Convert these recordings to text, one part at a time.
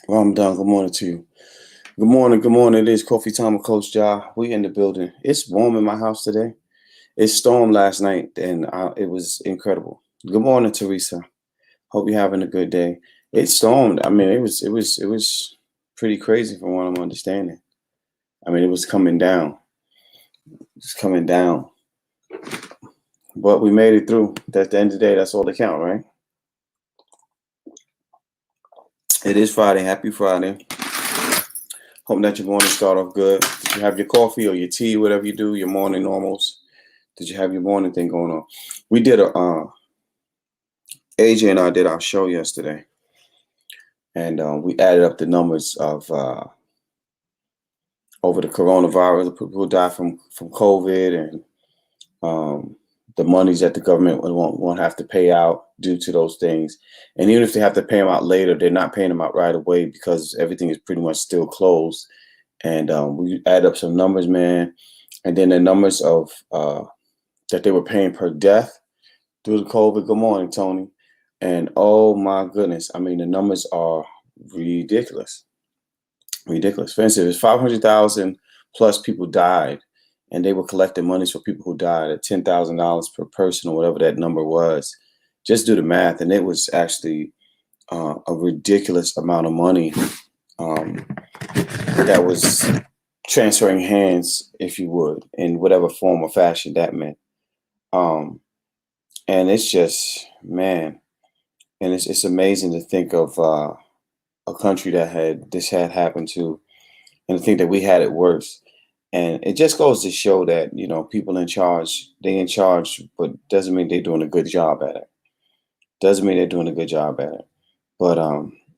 Well, I'm done. Good morning to you. Good morning. Good morning. It is coffee time with Coach Jah. We in the building. It's warm in my house today. It stormed last night, and it was incredible. Good morning, Teresa. Hope you're having a good day. It stormed. I mean, it was pretty crazy from what I'm understanding. I mean, it was coming down. It's coming down, but we made it through. At the end of the day, that's all that count, right? It is Friday. Happy Friday. Hope that your morning start off good. Did you have your coffee or your tea, whatever you do, your morning normals? Did you have your morning thing going on? We did AJ and I did our show yesterday, and we added up the numbers of over the coronavirus, the people who died from COVID, and the monies that the government won't have to pay out due to those things. And even if they have to pay them out later, they're not paying them out right away because everything is pretty much still closed. And we add up some numbers, man, and then the numbers of that they were paying per death due to COVID. Good morning, Tony. And oh my goodness, I mean the numbers are ridiculous, ridiculous. For instance, 500,000 plus people died, and they were collecting monies for people who died at $10,000 per person or whatever that number was. Just do the math, and it was actually a ridiculous amount of money that was transferring hands, if you would, in whatever form or fashion that meant. And it's just, man, and it's amazing to think of a country that had this had happened to, and to think that we had it worse. And it just goes to show that people in charge, they in charge, but doesn't mean they're doing a good job at it. Doesn't mean they're doing a good job at it. But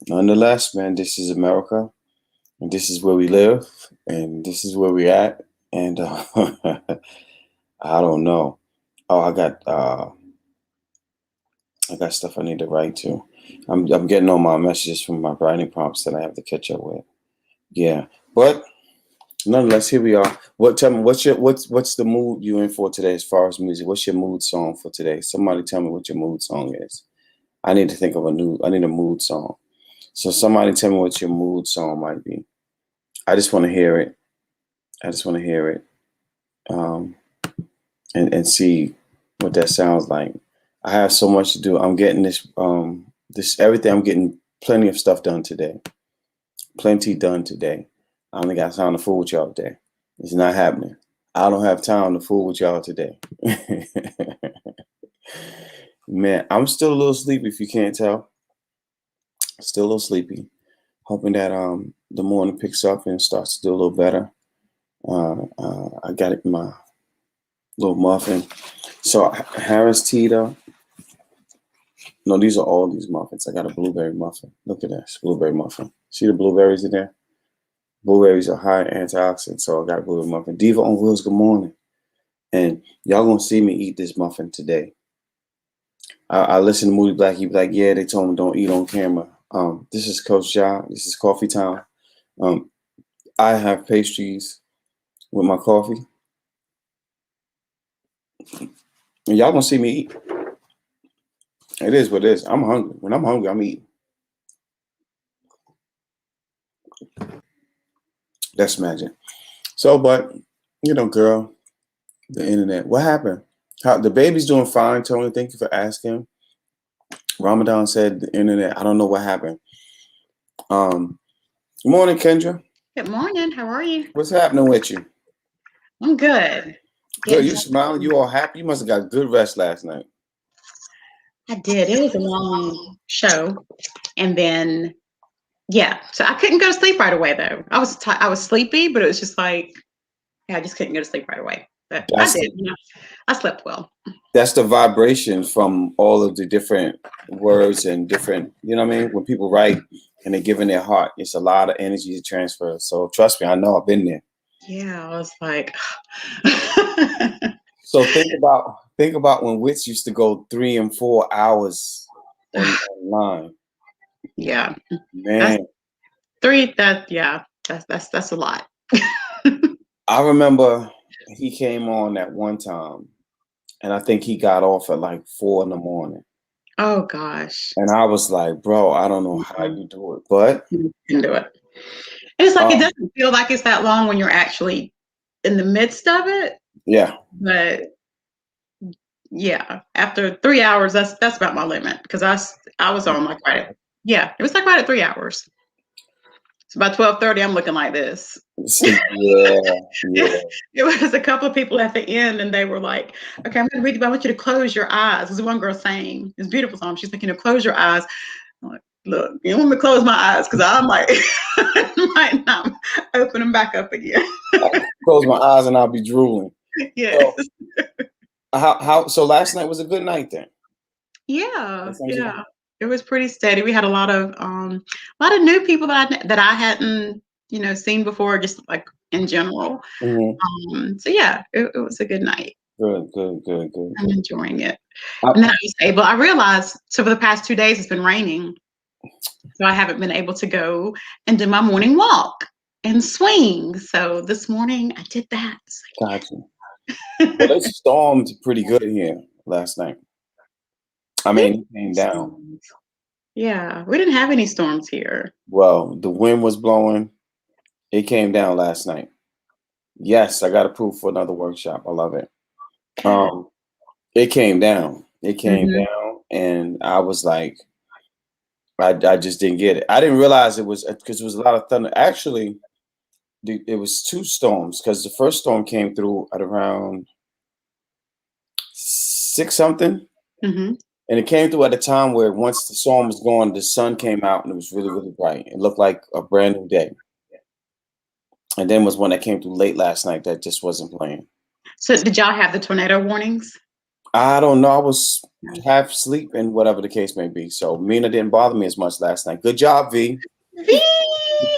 nonetheless, man, this is America, and this is where we live, and this is where we're at. And I don't know. Oh, I got stuff I need to write to. I'm getting all my messages from my writing prompts that I have to catch up with. Yeah, but nonetheless, here we are. Tell me what's the mood you in for today as far as music? What's your mood song for today? Somebody tell me what your mood song is. I need to think of I need a mood song. So somebody tell me what your mood song might be. I just want to hear it. I just want to hear it. And see what that sounds like. I have so much to do. I'm getting this everything. I'm getting plenty of stuff done today. Plenty done today. I only got time to fool with y'all today. It's not happening. I don't have time to fool with y'all today. Man, I'm still a little sleepy if you can't tell. Still a little sleepy. Hoping that the morning picks up and starts to do a little better. I got it in my little muffin. So Harris Teeter. No, these are all these muffins. I got a blueberry muffin. Look at this blueberry muffin. See the blueberries in there? Blueberries are high in antioxidants, so I got a blueberry muffin. Diva on Wheels, good morning. And y'all gonna see me eat this muffin today. I listen to Moody Black. He be like, yeah, they told him don't eat on camera. This is Coach Jah. This is coffee time. I have pastries with my coffee. And y'all gonna see me eat. It is what it is. I'm hungry. When I'm hungry, I'm eating. That's magic. So, but girl, the internet. What happened? How the baby's doing fine, Tony. Thank you for asking. Ramadan said the internet. I don't know what happened. Good morning, Kendra. Good morning. How are you? What's happening with you? I'm good. Girl, Getting you some. smiling? You all happy? You must have got good rest last night. I did. It was a long show, and then yeah, so I couldn't go to sleep right away though. I was sleepy, but it was just like yeah, I just couldn't go to sleep right away. But I That's did. I slept well. that's the vibration from all of the different words and different. You know what I mean? When people write and they're giving their heart, it's a lot of energy to transfer. So trust me, I know I've been there. Yeah, I was like, So think about when Wits used to go 3 and 4 hours online. yeah, that's Man, three. That's a lot. I remember he came on at one time, and I think he got off at like 4 in the morning. Oh gosh. And I was like, bro, I don't know how Mhm. you do it, but You can do it. And it's like it um, doesn't feel like it's that long when you're actually in the midst of it, yeah, but yeah, after 3 hours, that's about my limit because I was on like right at, yeah, it was like right at 3 hours. So by 12:30, I'm looking like this. yeah, yeah. It was a couple of people at the end, and they were like, "Okay, I'm going to read you, but I want you to close your eyes." There's one girl saying, "It's a beautiful song." She's like, "Close your eyes." I'm like, "Look, you don't want me to close my eyes because I might not open them back up again." I close my eyes and I'll be drooling. Yes. So so last night was a good night then. Yeah, Last night was a yeah. It was pretty steady. We had a lot of new people that I hadn't, seen before, just like in general. Mhm. So yeah, it was a good night. Good, good, good, good, I'm good. enjoying it. I, And then I realized, so for the past 2 days it's been raining, so I haven't been able to go and do my morning walk and swing. So this morning I did that. got you. Well, it stormed pretty good here last night. I mean, it came down. Yeah, we didn't have any storms here. Well, the wind was blowing. It came down last night. Yes, I got approved for another workshop. I love it. Um, it came down. It came Mhm. down, and I was like, I just didn't get it. I didn't realize it was because there was a lot of thunder. Actually, it was two storms because the first storm came through at around six something, Mhm. and it came through at a time where once the storm was gone, the sun came out and it was really, really bright. It looked like a brand new day. And then was one that came through late last night that just wasn't playing. So did y'all have the tornado warnings? I don't know. I was half asleep and whatever the case may be. So Mina didn't bother me as much last night. Good job, V. V,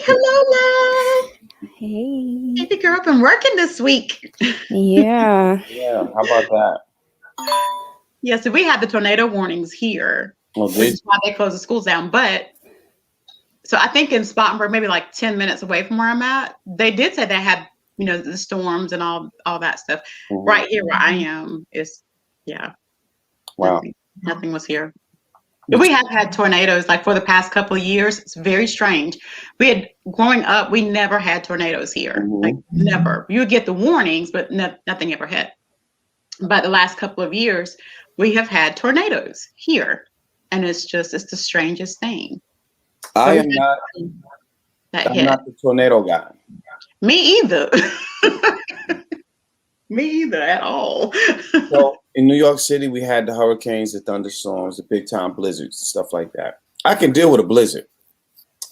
hello, love. Hey. Baby girl, been working this week. Yeah. Yeah, how about that? Yeah, so we had the tornado warnings here, Oh, which did is why they closed the schools down. But so I think in Spartanburg, maybe like 10 minutes away from where I'm at, they did say they had, the storms and all that stuff. you? Mhm. Right here where I am is, yeah, Wow. nothing was here. But we have had tornadoes like for the past couple of years. It's very strange. Growing up, we never had tornadoes here. Like Mhm. never. You would get the warnings, but nothing ever hit. But the last couple of years, we have had tornadoes here, and it's the strangest thing. I So we am not. had that I'm hit. not the tornado guy. Me either. Me either at all. So in New York City, we had the hurricanes, the thunderstorms, the big time blizzards, and stuff like that. I can deal with a blizzard.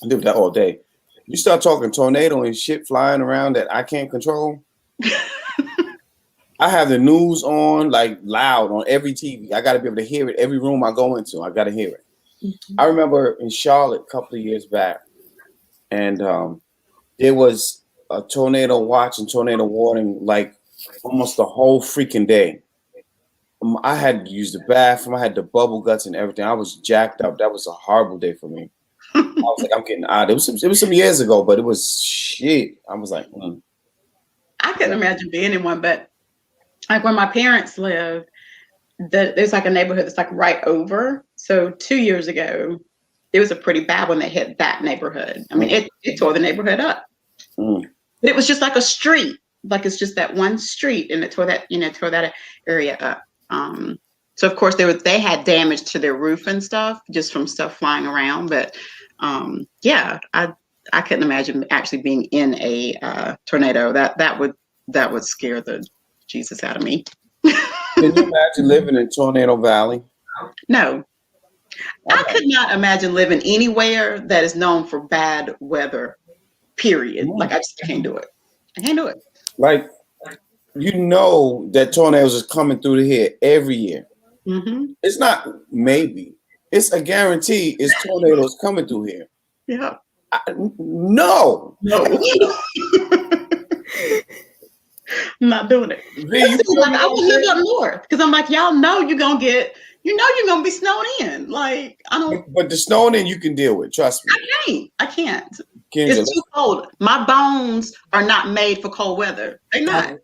I deal with that all day. You start talking tornado and shit flying around that I can't control. I have the news on like loud on every TV. I got to be able to hear it every room I go into. I got to hear it. I remember in Charlotte a couple of years back, and there was a tornado watch and tornado warning like almost the whole freaking day. I had to use the bathroom. I had the bubble guts and everything. I was jacked up. That was a horrible day for me. I was like, I'm getting out. It was some years ago, but it was shit. I was like, I couldn't imagine being in one, but like where my parents live, there's like a neighborhood that's like right over. So 2 years ago, it was a pretty bad one that hit that neighborhood. I mean, it tore the neighborhood up. mm. But it was just like a street, like it's just that one street, and it tore that area up. So of course they had damage to their roof and stuff just from stuff flying around. But yeah, I couldn't imagine actually being in a tornado. That would scare the Jesus out of me. Can you imagine living in Tornado Valley? No, I Okay. could not imagine living anywhere that is known for bad weather. Period. Like I just can't do it. I can't do it. Like, you know that tornadoes is coming through here every year. Mm-hmm. It's not maybe. It's a guarantee. It's tornadoes coming through here. Yeah. No. No. I'm not doing it. I would live up north because I'm like, y'all know you're gonna be snowed in. Like I don't. But the snowing in you can deal with. Trust me. I can't. Kendra, It's too cold. My bones are not made for cold weather. They're not.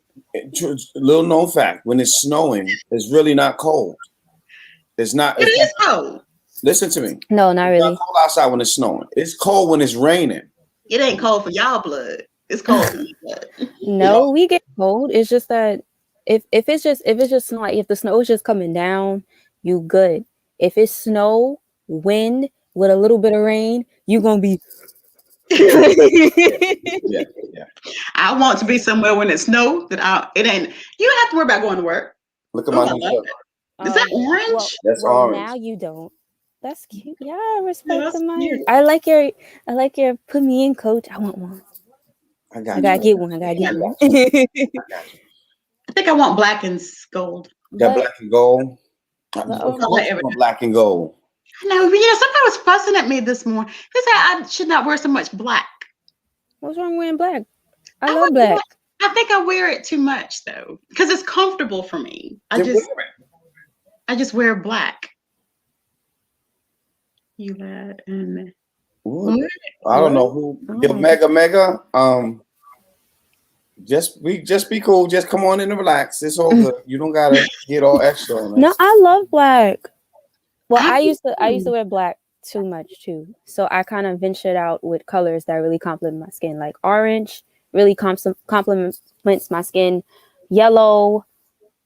little known fact: when it's snowing, it's really not cold. It's not. It is cold. Listen to me. No, not It's really. not cold outside when it's snowing. It's cold when it's raining. It ain't cold for y'all blood. It's cold for me blood. No, we get cold. It's just that if it's just snow, like if the snow is just coming down, you good. If it's snow, wind with a little bit of rain, you gonna be. Yeah. I want to be somewhere when it snows it ain't. You don't have to worry about going to work. Look at Oh, my I new like shirt. that. Is that orange? That's well, orange. now you don't. That's cute. Yeah, I respect that's the mind. cute. I like your put me in, coach. I want one. I got I gotta you. get one. I gotta get one. I think I want black and gold. That black and gold. But, Black and gold. I know, but somebody was fussing at me this morning. They said I should not wear so much black. What's wrong wearing black? I love wouldn't black. I think I wear it too much though, because it's comfortable for me. I just wear black. You lad and I don't know who. Yo, mega. Just be cool. Just come on in and relax. It's all good. You don't gotta get all extra on us. No, I love black. Well, I used to wear black too much too. So I kind of ventured out with colors that really complement my skin. Like orange really complements my skin. Yellow.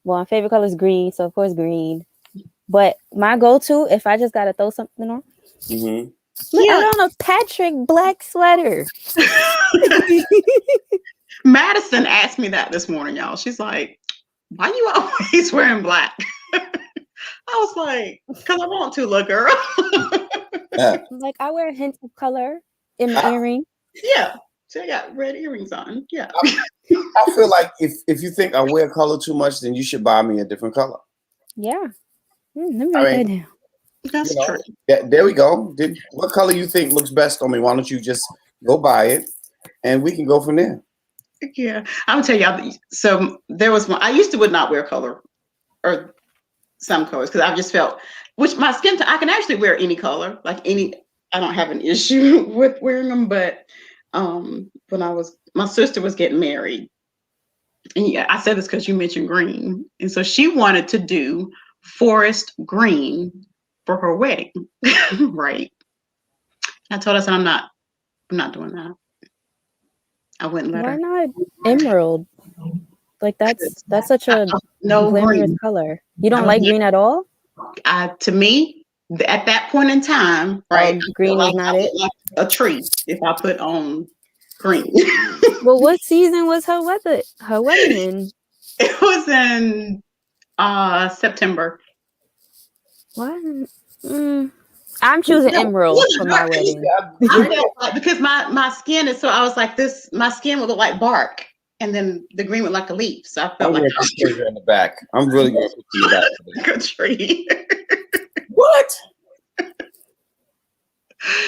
Well, my favorite color is green, so of course green. But my go-to, if I just gotta throw something on, I got on a Patrick black sweater. Madison asked me that this morning, y'all. She's like, "Why you always wearing black?" I was like, "Cause I want to, little girl." Like I wear hints of color in my earring. Yeah, so I got red earrings on. Yeah. I feel like if you think I wear color too much, then you should buy me a different color. Yeah. Let me write that down. That's true. There we go. What color you think looks best on me? Why don't you just go buy it, and we can go from there. Yeah, I'm gonna tell y'all. So there was one. I used to would not wear color or some colors because I just felt, which my skin I can actually wear any color, like any. I don't have an issue with wearing them. But when my sister was getting married, and yeah, I said this because you mentioned green, and so she wanted to do forest green for her wedding, right? I told her, I'm not doing that. I wouldn't let her. Why not emerald? Like that's such a glamorous color. You don't like green at all? To me, at that point in time, right? Green is not it. Like a tree if I put on green. Well, what season was her wedding in? It was in September. What? I'm choosing emerald for my wedding. I felt like, because my skin is I was like this. My skin would look like bark, and then the green would look like a leaf. So I felt like in the back. I'm really going to put you in the back. a tree. What?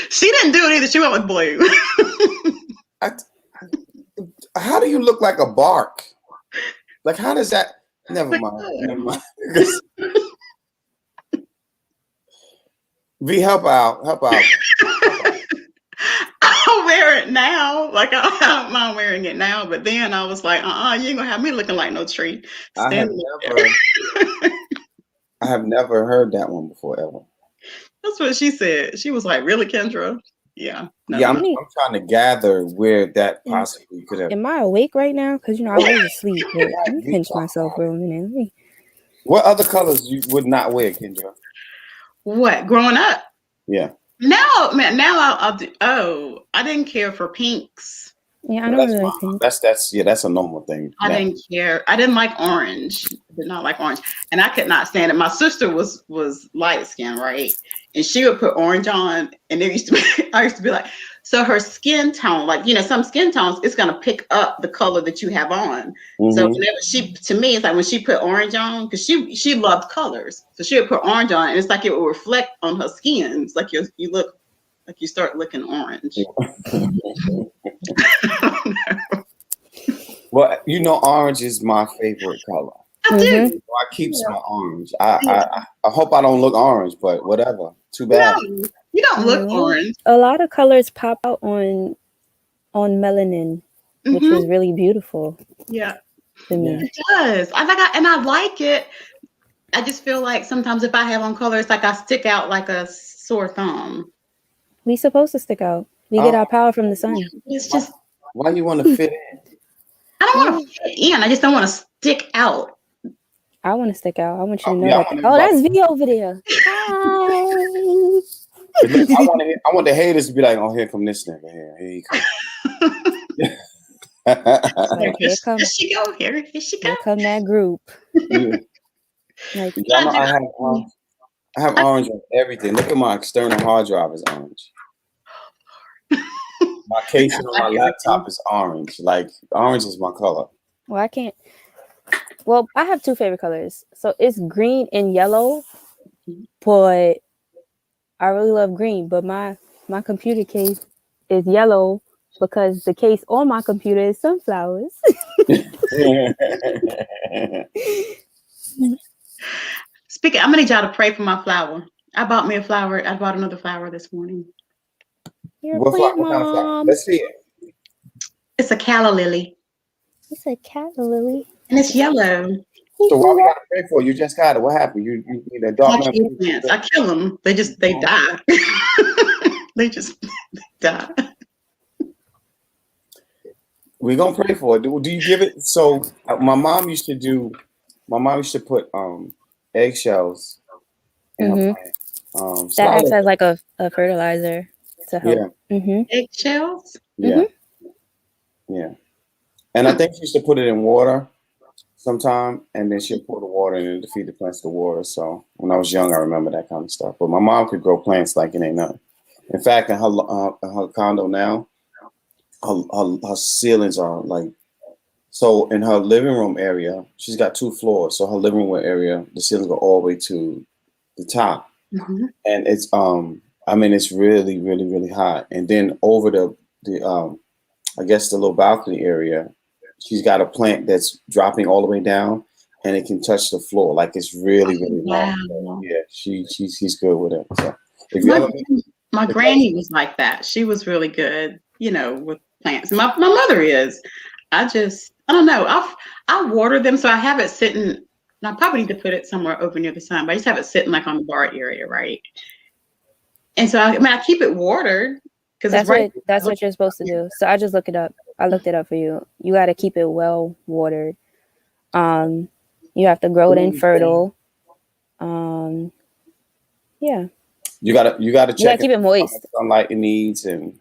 She didn't do it either. She went with blue. How do you look like a bark? Like, how does that? Never mind. Help out. I'll wear it now. Like I don't mind wearing it now, but then I was like, you ain't gonna have me looking like no tree. I have never heard that one before ever. That's what she said. She was like, "Really, Kendra?" Yeah. No. Yeah, I'm trying to gather where that possibly could have. Am I awake right now? Because I was asleep. But let me pinch myself for a minute. What other colors you would not wear, Kendra? What, growing up? Yeah. Now I'll do. Oh, I didn't care for pinks. Yeah, I don't really like pink. That's a normal thing. I didn't care. I didn't like orange. Did not like orange, and I could not stand it. My sister was light skinned, right? And she would put orange on, and I used to be like, so her skin tone, like some skin tones, it's gonna pick up the color that you have on. Mm-hmm. So whenever to me, it's like when she put orange on, because she loved colors, so she would put orange on, and it's like it would reflect on her skin. It's like you look like you start looking orange. Well, orange is my favorite color. I do. So I keep my orange. I hope I don't look orange, but whatever. Too bad. No, you don't look orange. A lot of colors pop out on melanin, which is really beautiful. Yeah, to me. It does. I like it. I just feel like sometimes if I have on color, it's like I stick out like a sore thumb. We supposed to stick out. We get our power from the sun. It's just Why you want to fit in? I don't want to fit in. I just don't want to stick out. I want to stick out. I want you to know Yeah, that. Oh, that's V over there. Hi. I want the haters to be like, oh, here come this nigga. Here he comes. Like, here she go. Here she go. Here come that group. Yeah. Like, I have orange on everything. Look at my external hard drive is orange. My case on my laptop is orange. Like, orange is my color. well, I can't. Well, I have two favorite colors. So it's green and yellow, but I really love green. But my computer case is yellow because the case on my computer is sunflowers. Speaking, I'm gonna need y'all to pray for my flower. I bought me a flower. I bought another flower this morning. What kind of flower? Let's see it. It's a calla lily. It's a calla lily. And it's yellow. So why we gotta pray for you? Just got it. What happened? You need a dog. I kill them. They die. They just die. We're gonna pray for it. Do you give it? So my mom used to put eggshells in her plant. That acts as like a fertilizer to help. Yeah. Eggshells? Yeah. Yeah. And I think she used to put it in water sometime, and then she'll pour the water in and feed the plants the water. So when I was young, I remember that kind of stuff. But my mom could grow plants like it ain't nothing. In fact, in her condo now, her ceilings are like, so in her living room area, she's got 2 floors. So her living room area, the ceilings go all the way to the top. And it's it's really, really, really hot. And then over the I guess the little balcony area, she's got a plant that's dropping all the way down, and it can touch the floor. Like, it's really, really long. So, yeah, she's good with it. So if my granny was like that. She was really good, with plants. My mother is. I don't know. I water them, so I have it sitting. And I probably need to put it somewhere over near the sun, but I just have it sitting like on the bar area, right? And so I keep it watered. That's what you're supposed to do. So I just looked it up. I looked it up for you. You got to keep it well watered. You have to grow it in fertile. Yeah. You gotta check. Keep it moist. Sunlight it needs and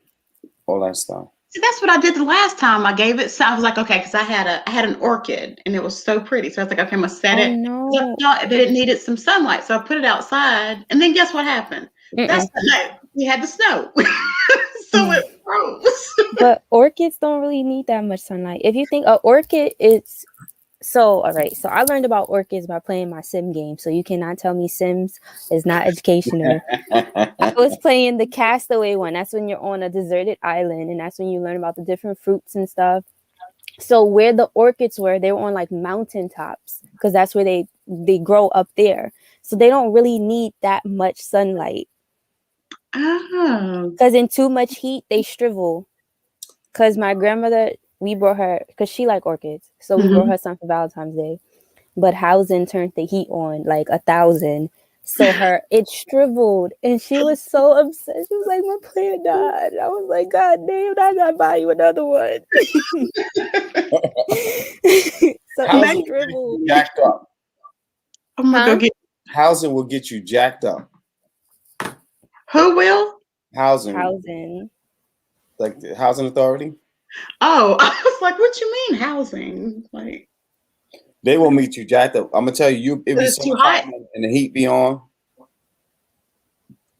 all that stuff. See, that's what I did the last time I gave it. So I was like, okay, because I had an orchid and it was so pretty. So I was like, okay, I'm gonna set it. No. I thought that it needed some sunlight, so I put it outside. And then guess what happened? That's the night we had the snow. So it froze. But orchids don't really need that much sunlight. If you think an orchid is all right. So I learned about orchids by playing my sim game. So you cannot tell me Sims is not educational. I was playing the Castaway one. That's when you're on a deserted island, and that's when you learn about the different fruits and stuff. So where the orchids were, they were on like mountain tops because that's where they grow up there. So they don't really need that much sunlight. Oh. Because in too much heat, they shrivel. Because my grandmother, we brought her, because she liked orchids. So we brought her some for Valentine's Day. But housing turned the heat on like 1,000. So it shriveled. And she was so upset. She was like, my plant died. I was like, God damn, I gotta buy you another one. So it shriveled. Jacked up. I'm gonna go get housing will get you jacked up. Who will? Housing. Like the housing authority? Oh, I was like, what you mean housing? Like, they will meet you jacked up. I'm gonna tell you, if it's too hot and the heat be on,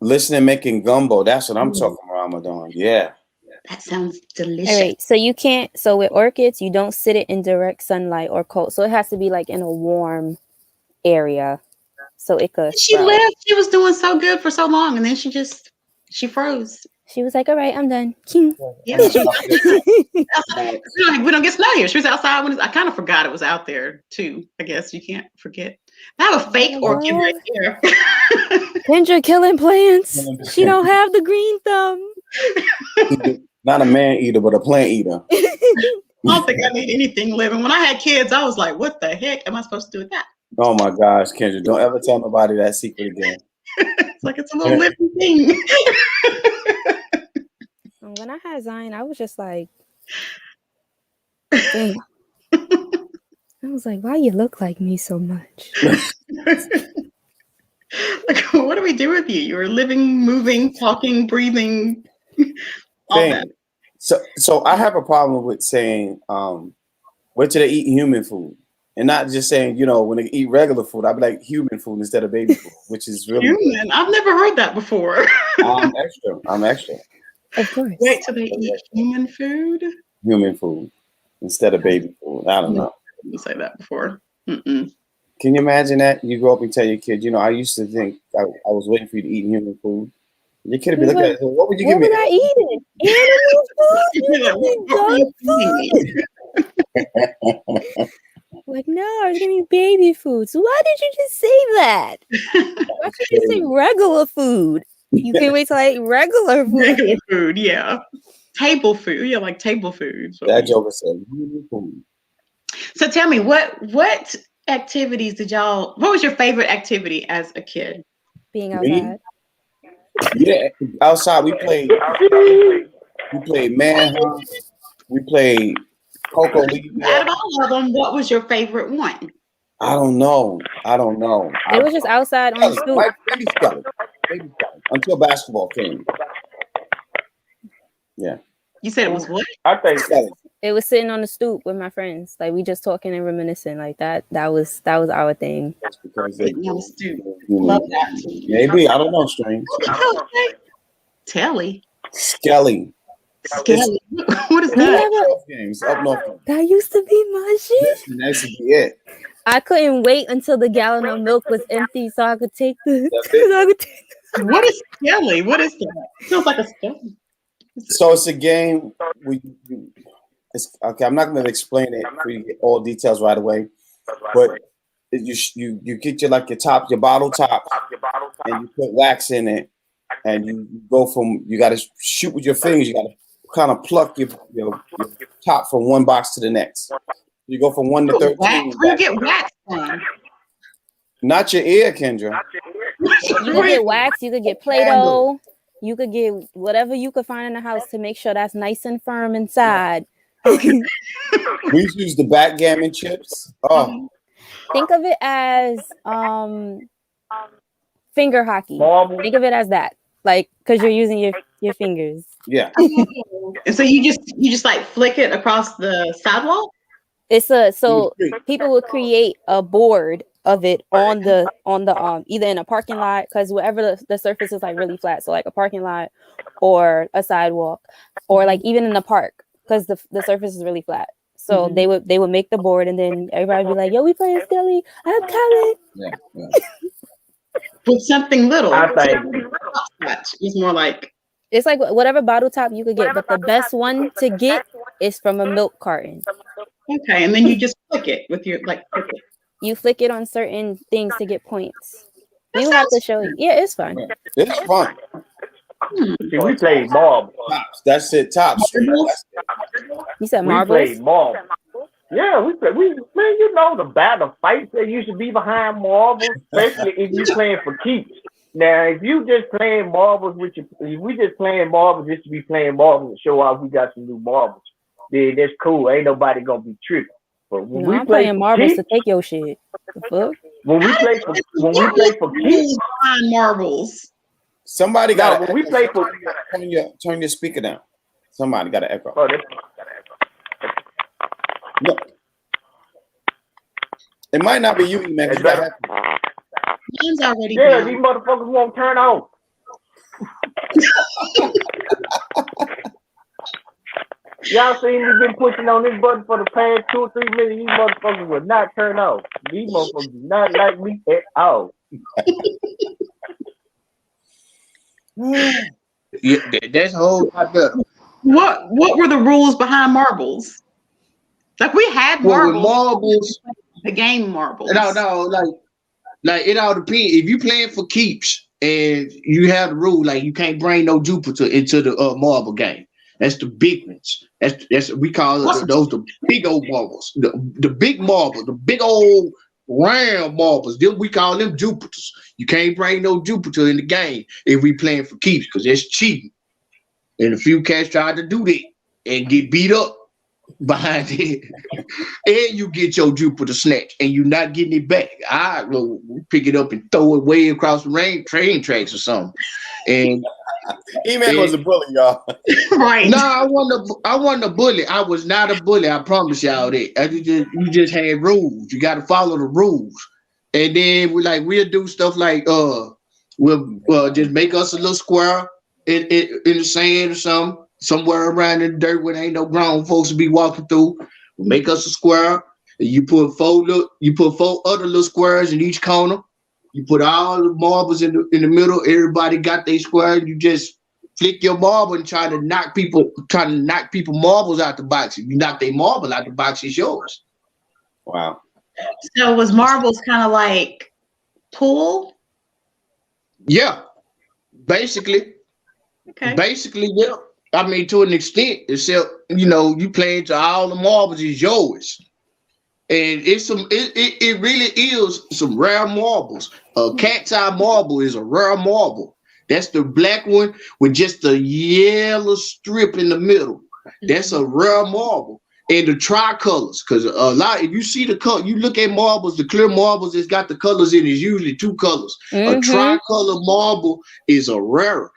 listening, making gumbo. That's what I'm talking about, Ramadan. Yeah. That sounds delicious. All right, so you can't. So with orchids, you don't sit it in direct sunlight or cold. So it has to be like in a warm area. So it could. She lived. She was doing so good for so long, and then she froze. She was like, "All right, I'm done." Yeah, we don't get snow here. She was outside when I kind of forgot it was out there too. I guess you can't forget. I have a fake orchid right here. Kendra killing plants. She don't have the green thumb. Not a man eater, but a plant eater. I don't think I need anything living. When I had kids, I was like, "What the heck am I supposed to do with that?" Oh my gosh, Kendra, don't ever tell nobody that secret again. It's like it's a little living thing. When I had Zion, I was just like, damn. I was like, why you look like me so much? Like, what do we do with you? You're living, moving, talking, breathing, all that. So I have a problem with saying, where do they eat human food? And not just saying, when they eat regular food, I'd be like human food instead of baby food, which is really human. I've never heard that before. I'm extra. Of course. Wait, so they eat human food? Human food instead of baby food. I don't know. I didn't say that before. Mm-mm. Can you imagine that? You grow up and tell your kid, I used to think I was waiting for you to eat human food. Your kid would be looking at it, what would you give me? What was I eating? Animal food? Like, no, I was getting baby food. So why did you just say that? Why did you say regular food? You can't wait till I eat regular food. Regular food, yeah. Table food, yeah, like table food. So that joker said human food. So tell me, what activities what was your favorite activity as a kid? Being outside. Yeah, outside we played manhunt, we played Coco Leaf. Out of all of them, what was your favorite one? I don't know. It was just outside on the stoop. Baby Skelly. Until basketball came. Yeah. You said it was what? I think it was sitting on the stoop with my friends. Like we just talking and reminiscing. Like that was our thing. Sitting on the stoop. Love that. Maybe. I don't know, strange. Telly. Skelly. Skelly. What is that? Games up north. That used to be my shit. That should be it. I couldn't wait until the gallon of milk was empty so I could take the. What is Skelly? What is that? It feels like a Skelly. So it's a game where okay. I'm not going to explain it for you to get all details right away, but you get your bottle top, and you put wax in it, and you go from you got to shoot with your fingers. You got to kind of pluck your top from one box to the next. You go from 1 to 13. Where you get wax from? Not your ear, Kendra. You could get wax. You could get Play-Doh. You could get whatever you could find in the house to make sure that's nice and firm inside. We use the backgammon chips. Oh, think of it as finger hockey. Think of it as that, like because you're using your fingers. Yeah. And so you just like flick it across the sidewalk. People will create a board of it on the either in a parking lot, because wherever the surface is like really flat, so like a parking lot or a sidewalk, or like even in the park because the surface is really flat. So they would make the board, and then everybody would be like, yo, we playing Skelly, I'm coming. Yeah. With something little. I think it's more like it's like whatever bottle top you could get, but the best one to get is from a milk carton. Okay, and then you just flick it with your You flick it on certain things to get points. We have to show you. Yeah, it's fun. It's fun. See, we played marbles. Tops. That's it. Tops. You said marbles? We played marbles. Yeah, we the battle fights that used to be behind marbles, especially if you playing for keeps. Now, if you just playing marbles if we just playing marbles just to be playing marbles and show off we got some new marbles, then that's cool. Ain't nobody gonna be tripping. But when we I'm playing marbles keeps, to take your shit. The fuck? When we play for keeps, behind marbles. Somebody got when we play for turn your speaker down. Somebody got an echo. Oh, no. It might not be you, man. Mine's already yeah, down. these motherfuckers won't turn on. Y'all seen me been pushing on this button for the past 2 or 3 minutes. These motherfuckers will not turn on. These motherfuckers do not like me at all. Yeah, that's a whole lot better. What were the rules behind marbles? Like we had Well, marbles. with marbles, The game marbles. no, like it all depends. If you playing for keeps and you have the rule, like you can't bring no Jupiter into the marble game. That's the big ones. That's we call those the big old marbles. The big marbles, the big old round marbles. Them we call them Jupiters. You can't bring no Jupiter in the game if we playing for keeps because that's cheating. And a few cats tried to do that and get beat up behind it. And you get your Jupiter snatch and you're not getting it back. I will pick it up and throw it way across the train tracks or something. And E-Man was a bully, y'all. Right. no, I wasn't a bully. I was not a bully. I promise y'all that. You just had rules. You got to follow the rules. And then we'll do stuff like we'll just make us a little square in the sand or something, somewhere around in the dirt where there ain't no grown folks to be walking through. We'll make us a square. And you put four other little squares in each corner. You put all the marbles in the middle. Everybody got their square. You just flick your marble and try to knock people marbles out the box. If you knock their marble out the box, it's yours. Wow. So was marbles kind of like pool? Yeah, basically. Okay. Basically, yeah. I mean, to an extent, except you playing to all the marbles is yours. And it really is some rare marbles. A cat's eye marble is a rare marble. That's the black one with just a yellow strip in the middle. That's a rare marble. And the tricolors, because a lot, if you see the color, you look at marbles, the clear marbles, it's got the colors in it. It's usually two colors. A tricolor marble is a rare.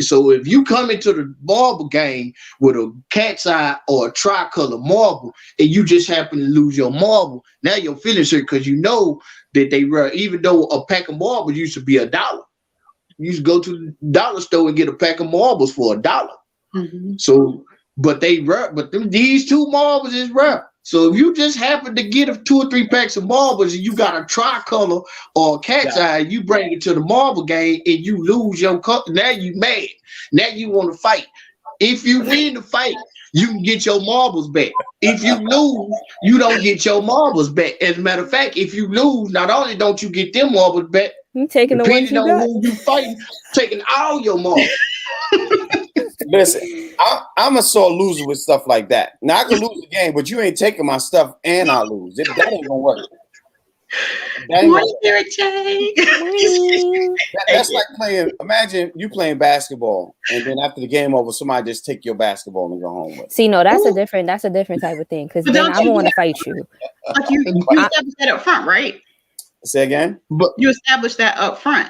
So if you come into the marble game with a cat's eye or a tricolor marble, and you just happen to lose your marble, now your feelings hurt because you know that they rare. Even though a pack of marbles used to be $1, you used to go to the dollar store and get a pack of marbles for $1. Mm-hmm. So, but they rare. But these two marbles is rare. So if you just happen to get 2 or 3 packs of marbles and you got a tricolor or a cat's eye, you bring it to the marble game and you lose your color. Now you mad. Now you want to fight. If you win the fight, you can get your marbles back. If you lose, you don't get your marbles back. As a matter of fact, if you lose, not only don't you get them marbles back, You taking the ones depending you on got. who you fighting, taking all your marbles. Listen, I'm a sore loser with stuff like that. Now I can lose the game, but you ain't taking my stuff and I lose. That ain't gonna work. Morning, Derek J. That's like playing. Imagine you playing basketball, and then after the game over, somebody just take your basketball and go home with it. See, no, that's a different type of thing. Because But then don't I you don't want to do- fight you. Like you established that up front, right? Say again. But You established that up front.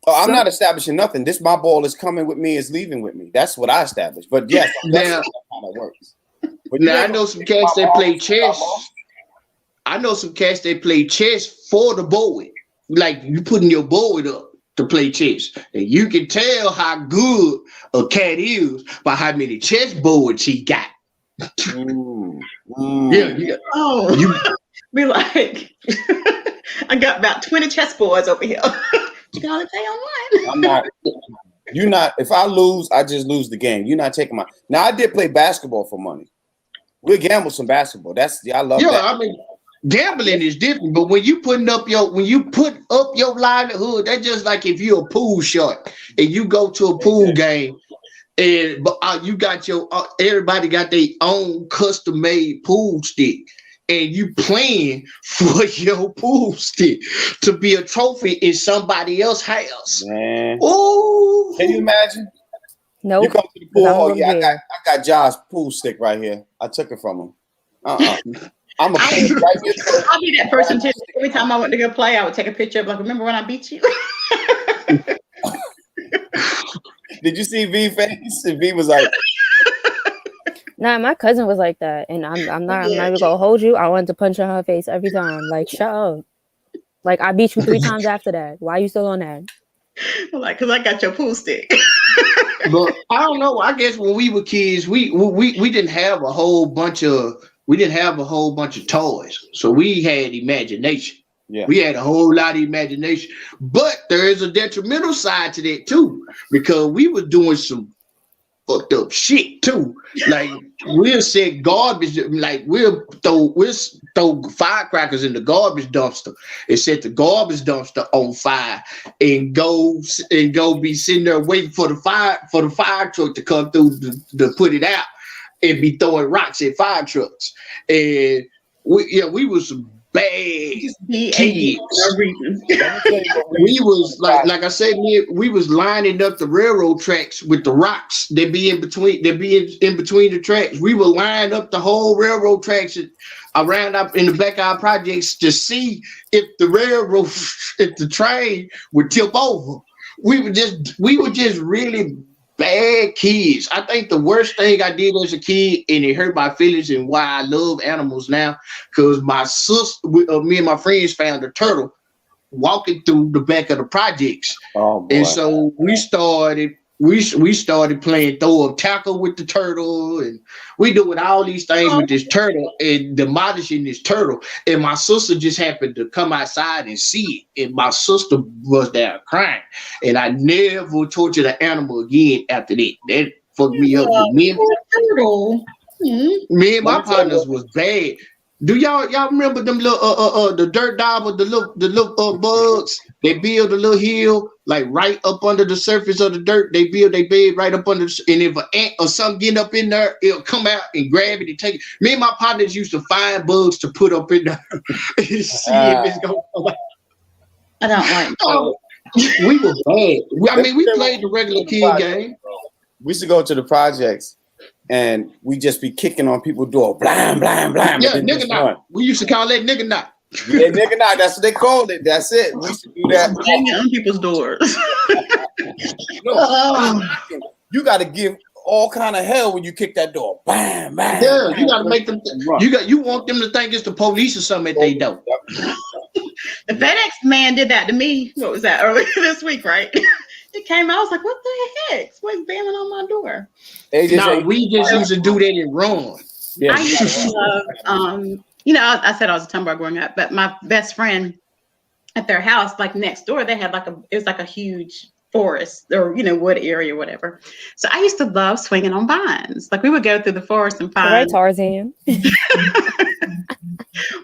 Oh, I'm not establishing nothing. This my ball is coming with me, is leaving with me. That's what I established. But yes, that's Now- how it works. But now I know some cats that play chess. I know some cats that play chess for the board. Like you putting your board up to play chess. And you can tell how good a cat is by how many chess boards he got. Yeah. Oh, You be like, I got about 20 chessboards over here. You can only play on one. I'm not. You're not. If I lose, I just lose the game. You're not taking my. Now I did play basketball for money. We gamble some basketball. I love that. I mean, gambling is different, but when you put up your livelihood, that's just like if you're a pool shark and you go to a pool game and you got your everybody got their own custom made pool stick. And you playing for your pool stick to be a trophy in somebody else's house. Man. Oh, Can you imagine? Nope. You come to the pool. I'm Oh gonna yeah, be- I got Josh's pool stick right here. I took it from him. I'm a right here. I'll be that person too. Every time I went to go play, I would take a picture of like, remember when I beat you? Did you see V face? And V was like, Nah, my cousin was like that, and I'm not even gonna hold you. I wanted to punch her in her face every time. Like, shut up. Like, I beat you 3 times after that. Why are you still on that? Like, because I got your pool stick. but I don't know. I guess when we were kids, we didn't have a whole bunch of toys, so we had imagination. yeah. We had a whole lot of imagination, but there is a detrimental side to that too, because we were doing some fucked up shit too. Like we'll set garbage, like we'll throw firecrackers in the garbage dumpster and set the garbage dumpster on fire and go be sitting there waiting for the fire truck to come through to put it out and be throwing rocks at fire trucks. And we was some bad B-A-D kids. for no reason. We was like I said, we was lining up the railroad tracks with the rocks. They be in between. They be in between the tracks. We would line up the whole railroad tracks around up in the back of our projects to see if the train would tip over. We were just really bad kids. I think the worst thing I did as a kid, and it hurt my feelings and why I love animals now, because my sister, me and my friends found a turtle walking through the back of the projects. Oh, boy. And so we started playing throw up tackle with the turtle, and we doing all these things with this turtle and demolishing this turtle. And my sister just happened to come outside and see it, and my sister was there crying. And I never tortured an animal again after that. That fucked me up. Me and my partners was bad. Do y'all remember them little the dirt dauber, the little bugs? They build a little hill like right up under the surface of the dirt. They build their bed right up under, and if an ant or something getting up in there, it'll come out and grab it and take it. Me and my partners used to find bugs to put up in there and see if it's gonna come out. I don't like We were bad. I mean, we played the regular kid game. We used to go to the projects and we just be kicking on people's door, blam, blam, blam. Yeah, nigga knock. We used to call that nigga knock. Yeah, nigga knock. That's what they called it. That's it. We used to do that. banging on people's doors. You got to give all kind of hell when you kick that door. Bam, bam. Yeah, bam. you got to make them. You want them to think it's the police or something that they don't. The FedEx man did that to me. What was that, earlier this week, right? It came out. I was like, what the heck? What's banging on my door? No, we just used to do that and run. Yeah. I used to love, I said I was a tomboy growing up, but my best friend at their house, like next door, they had it was like a huge forest or, wood area or whatever. So I used to love swinging on vines. Like we would go through the forest and find. Right, Tarzan.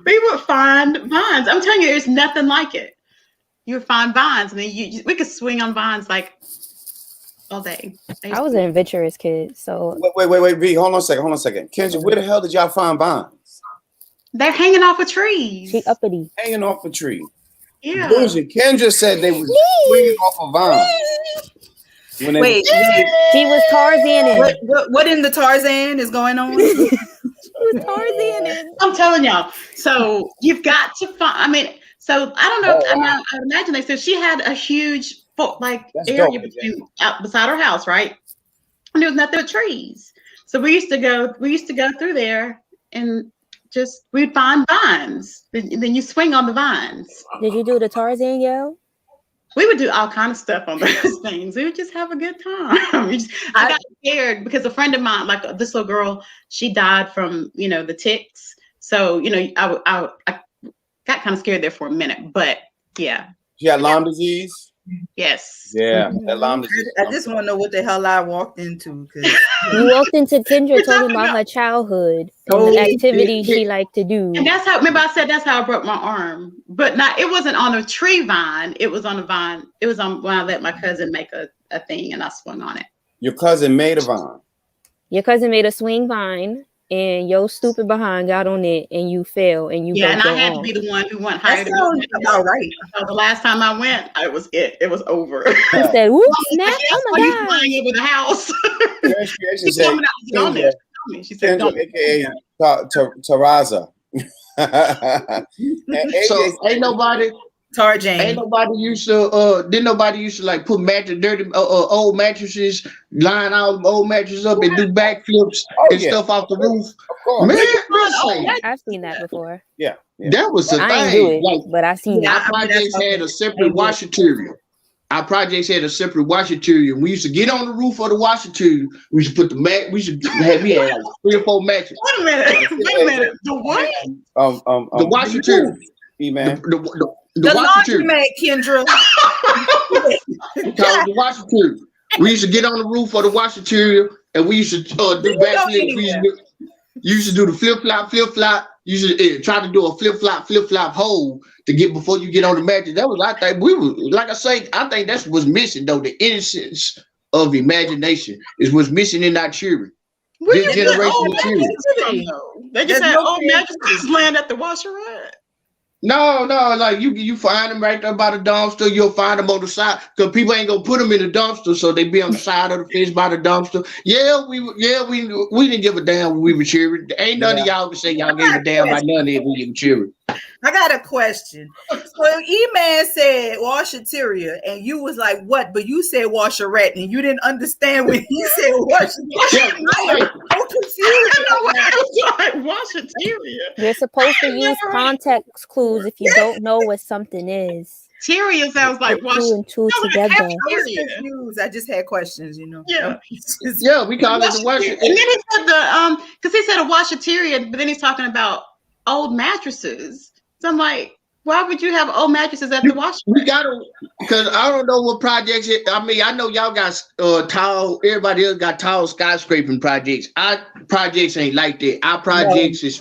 We would find vines. I'm telling you, there's nothing like it. You would find vines, and then we could swing on vines like all day. I was an adventurous kid, so Wait, V, hold on a second. Kendra, where the hell did y'all find vines? They're hanging off of trees. she uppity. Hanging off a tree. Yeah. Kendra said they was swinging off a vine. Wait, She was Tarzaning. what in the Tarzan is going on? She was Tarzaning. I'm telling y'all. So you've got to find. So I don't know. I imagine they said she had a huge area beside her house, right? And there was nothing but trees. So we used to go through there and we'd find vines. Then you swing on the vines. Did you do the Tarzan yell? We would do all kind of stuff on those things. We would just have a good time. I got scared because a friend of mine, like this little girl, she died from the ticks. So I got kind of scared there for a minute, but yeah. She had Lyme disease? Yes. Yeah, that Lyme disease. I just want to know what the hell I walked into. You walked into Kendra talking about her childhood and the activities she liked to do. And that's how, remember I said that's how I broke my arm. But it wasn't on a tree vine. It was on a vine. It was on when I let my cousin make a thing and I swung on it. Your cousin made a vine. Your cousin made a swing vine and your stupid behind got on it and you fell and you and I had to be the one who went higher. That sounds about right. So the last time I went, it was over. He said, whoop, snap, oh my you God. flying over the house. She said, She said, don't. AKA Taraza. So ain't nobody used to didn't nobody used to like put old mattresses, line all old mattresses up and do backflips and stuff off the roof. Man, I've seen that before. Yeah. that was the I ain't thing. do it, but I seen Our it. projects had a separate washateria. Our projects had a separate washateria. We used to get on the roof of the washateria. We used to put the mat. We had like 3 or 4 mattresses. Wait a minute. The what? The washateria. Man. The laundry mat, Kendra. We call it the washateria. We used to get on the roof of the washateria and we used to do backflips. You used to do the flip flop. You should try to do a flip flop hole to get before you get on the mattress. That was, I think, I think that's what's missing though. The innocence of imagination is what's missing in our children. This generation of children. They just had old mattresses land at the washer, right? No, like you find them right there by the dumpster. You'll find them on the side because people ain't gonna put them in the dumpster, so they be on the side of the fence by the dumpster. Yeah, we didn't give a damn when we were cheering. Ain't none of y'all can say y'all gave a damn about none of it when you were cheering. I got a question. So E-Man said washateria, and you was like, what? But you said washerette, and you didn't understand when he said washateria. I am so confused. Washateria. You're supposed to use context clues if you don't know what something is. Teria sounds like Put two and two together. I was confused. I just had questions, you know. Yeah. Yeah, we call it the washer. And then he said because he said a washateria, but then he's talking about old mattresses. So I'm like, why would you have old mattresses at the washer? We gotta, because I don't know what projects. I mean, I know y'all got tall. Everybody else got tall skyscraping projects. Our projects ain't like that. Our projects is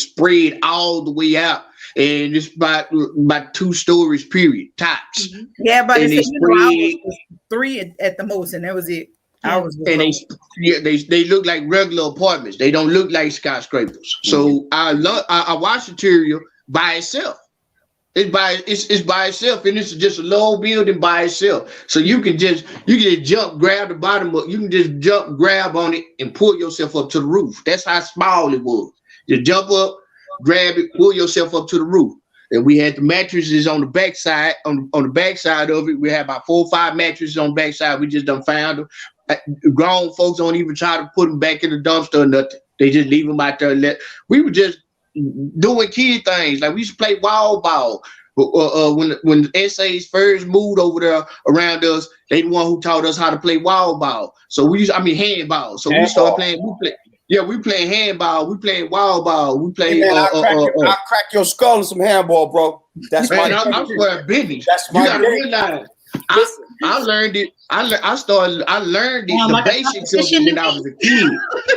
spread all the way out, and it's about 2 stories period tops. Mm-hmm. Yeah, but and it's I was 3 at the most, and that was it. I was and they look like regular apartments. They don't look like skyscrapers. Mm-hmm. So I watch material by itself. It's by itself, and it's just a low building by itself. So you can just jump, grab the bottom up. You can just jump, grab on it, and pull yourself up to the roof. That's how small it was. Just jump up, grab it, pull yourself up to the roof. And we had the mattresses on the backside. On the backside of it, we had about 4 or 5 mattresses on the backside. We just done found them. Grown folks don't even try to put them back in the dumpster or nothing. They just leave them out there. We were just doing kid things. Like we used to play wall ball. When the essays first moved over there around us, they the one who taught us how to play wall ball. So handball. So we started playing. We playing handball. We playing wall ball. We play. I'll crack your skull in some handball, bro. That's man, my. I'm swear business. That's my. You gotta realize. I learned it. I learned the basics of it when I was a kid.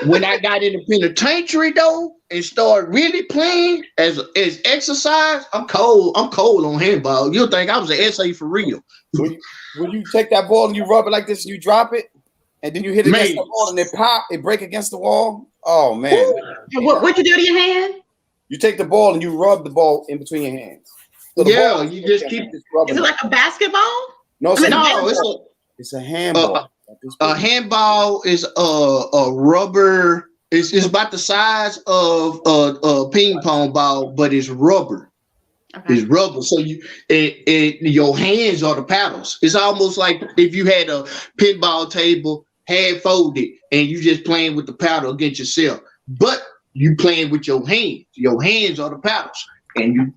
When I got in the penitentiary though and started really playing as exercise, I'm cold on handball. You'll think I was an essay for real. When you take that ball and you rub it like this and you drop it, and then you hit it against the wall and it pop, it break against the wall. Oh man! What you do to your hand? You take the ball and you rub the ball in between your hands. So you just keep. Is it like a basketball? No, it's a handball. A handball is a rubber. It's about the size of a ping pong ball, but it's rubber. Okay. It's rubber. So your hands are the paddles. It's almost like if you had a pinball table hand folded and you just playing with the paddle against yourself, but you playing with your hands. Your hands are the paddles, and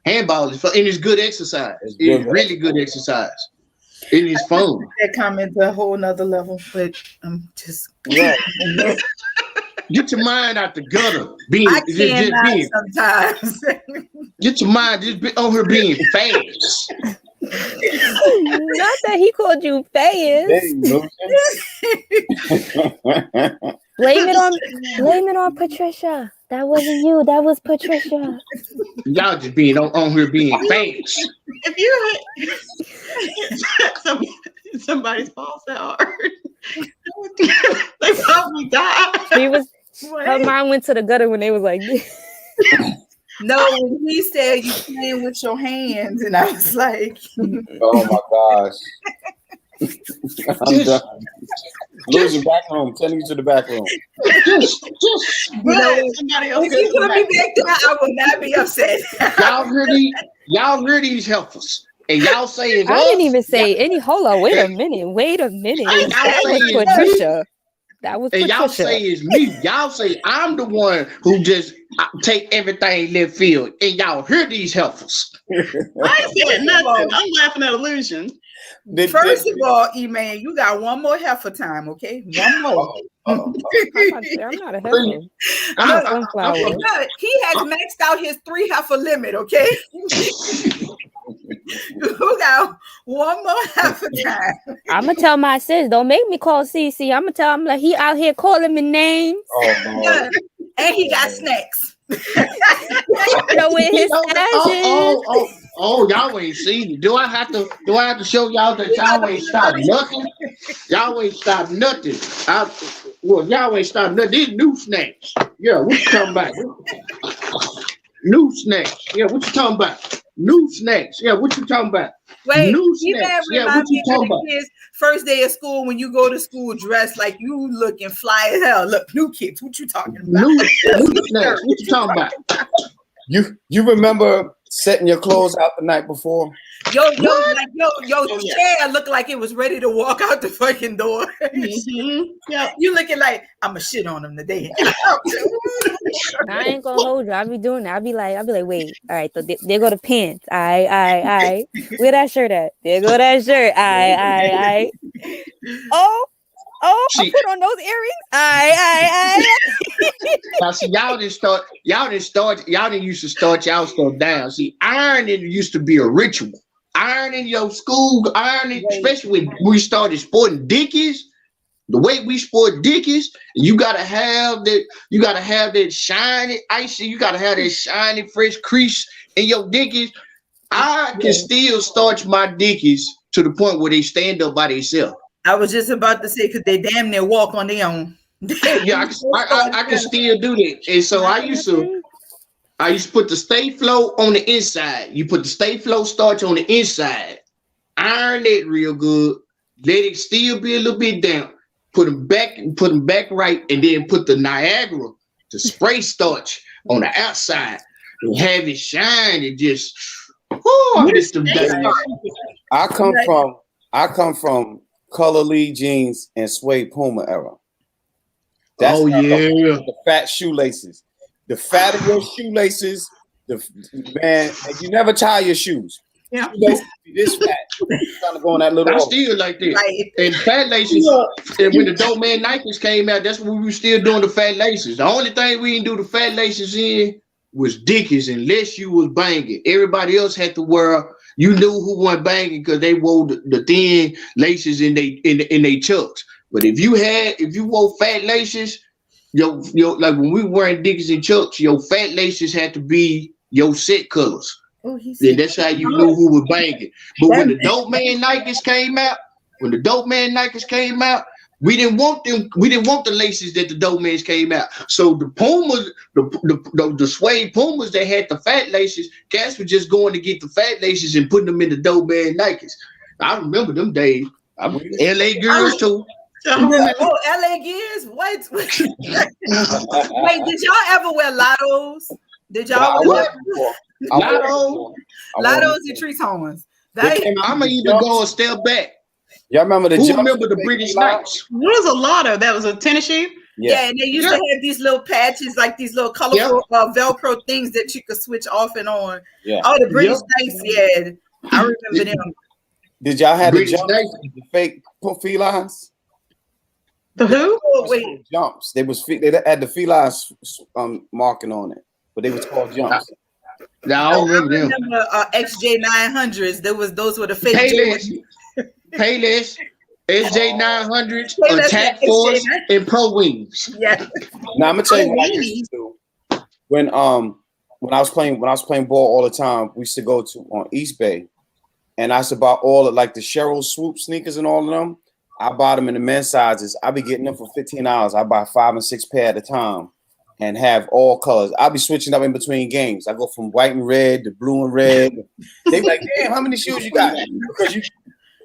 handball is fun, and it's good exercise. It's really good exercise. It is fun. That comment to a whole nother level, but I'm just get your mind out the gutter. Sometimes. Get your mind just on her being fast. Not that he called you fast. Blame it on Patricia. That wasn't you. That was Patricia. Y'all just being on her being fast. If you somebody's false that hard, they probably died. Her mind went to the gutter when they was like. No, when he said you playing with your hands, and I was like, oh my gosh. I'm done. Lose your back room. Sending you to the back room. Somebody else. If you put me back there, I will not be upset. Y'all hear these heifers, and y'all say I didn't even say any. Hold on, wait a minute. That was Patricia. That was Patricia. And y'all say it's me. Y'all say I'm the one who just take everything left field, and y'all hear these heifers. I ain't saying nothing. I'm laughing at illusion. First of all, E-Man, you got one more heifer time, okay? One more. I'm not a heifer. I'm a sunflower. He has maxed out his 3 heifer limit, okay? You got one more heifer time. I'm gonna tell my sis, don't make me call CC. I'm gonna tell him like he out here calling me names. Yeah. And he got snacks. Y'all ain't seen it. Do I have to show y'all that y'all ain't stopped nothing? Y'all ain't stopped nothing. Y'all ain't stopped nothing. These new snacks. Yeah, we come back. New snacks. Yeah, what you talking about? New snacks. Yeah, what you talking about? Wait, New you man snacks. Yeah, what remind you me of talking the about? kids first day of school when you go to school dressed like you looking fly as hell. Look, new kids, what you talking about? New snacks. What you talking about? You remember setting your clothes out the night before? Yo, What? like yo chair looked like it was ready to walk out the fucking door. Yep. You looking like I'ma shit on them today. I ain't gonna hold you. I'll be doing that. I'll be like, wait, all right, so there go the pants. I. Where that shirt at? There go that shirt. I. Oh, I See- put on those earrings. I. Now, see, y'all didn't used to start y'all stuff down. See, ironing used to be a ritual. Ironing your school, especially when we started sporting Dickies. The way we sport Dickies, you gotta have that shiny, icy, you gotta have that shiny, fresh crease in your Dickies. I can still starch my Dickies to the point where they stand up by themselves. I was just about to say because they damn near walk on their own. Yeah, I can still do that. And so I used to put the Stay Flow on the inside. You put the Stay Flow starch on the inside, iron it real good, let it still be a little bit damp. Put them back right, and then put the Niagara, the spray starch on the outside, and have it shine. And just, I miss them days. I come from color Lee jeans and suede Puma era. That's Oh, yeah. The fat shoelaces. The fatter your shoelaces, man, and you never tie your shoes. Yeah. Shoelaces be this fat. Trying to go in that little I hole. still like that. Right. And fat laces, and when the Dope Man Nikes came out, that's when we were still doing the fat laces. The only thing we didn't do the fat laces in was Dickies, unless you was banging. Everybody else had to wear, you knew who wasn't banging because they wore the thin laces in they chucks. But if you wore fat laces, your like when we were wearing Dickies and chucks, your fat laces had to be your set colors. Oh, Then that's how you knew who was banging. But when the Dope Man Nikes came out, we didn't want them. We didn't want the laces that the Dope Mans came out. So the Pumas, the suede Pumas that had the fat laces, cats were just going to get the fat laces and putting them in the Dope Man Nikes. I remember them days. LA girls too. Oh, LA Gears? What? Wait, did y'all ever wear Lottos? Did y'all wear Lottos and Tritons? I'm gonna even go a step back. Y'all remember the Who jumps remember the that they British came out? Knights? What was a lotto? That was a tennis shoe? Yeah, and they used to have these little patches, like these little colorful Velcro things that you could switch off and on. Yeah. Oh, the British Knights, yeah. I remember them. Did y'all have British the jumps, Knights. the fake felines? The who? Oh, wait. Jumps. They had the felines marking on it, but they was called jumps. Now I don't remember them. XJ900s. Those were the fake. Payless, SJ900s, Payless, Attack yeah, Force, SJ900s. and Pro Wings. Yeah. Now I'm gonna tell you what I used to do. When I was playing ball all the time, we used to go to on East Bay, and I used to buy all of like the Cheryl Swoop sneakers and all of them. I bought them in the men's sizes. I be getting them for $15. I buy 5 and 6 pair at a time, and have all colors. I'll be switching up in between games. I go from white and red to blue and red. They be like, "Damn, how many shoes you got?" Because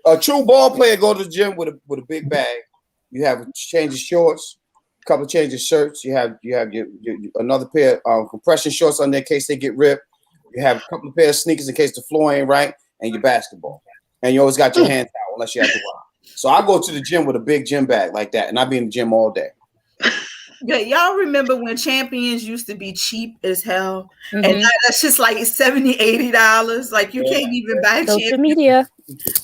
a true ball player go to the gym with a big bag. You have a change of shorts, a couple of changes of shirts. You have your another pair of compression shorts on there in case they get ripped. You have a couple of pair of sneakers in case the floor ain't right, and your basketball. And you always got your hand towel unless you have to walk. So I go to the gym with a big gym bag like that, and I be in the gym all day. Yeah, y'all remember when Champions used to be cheap as hell? And now that's just like $70, $80. Like you can't even buy Social Champions. media.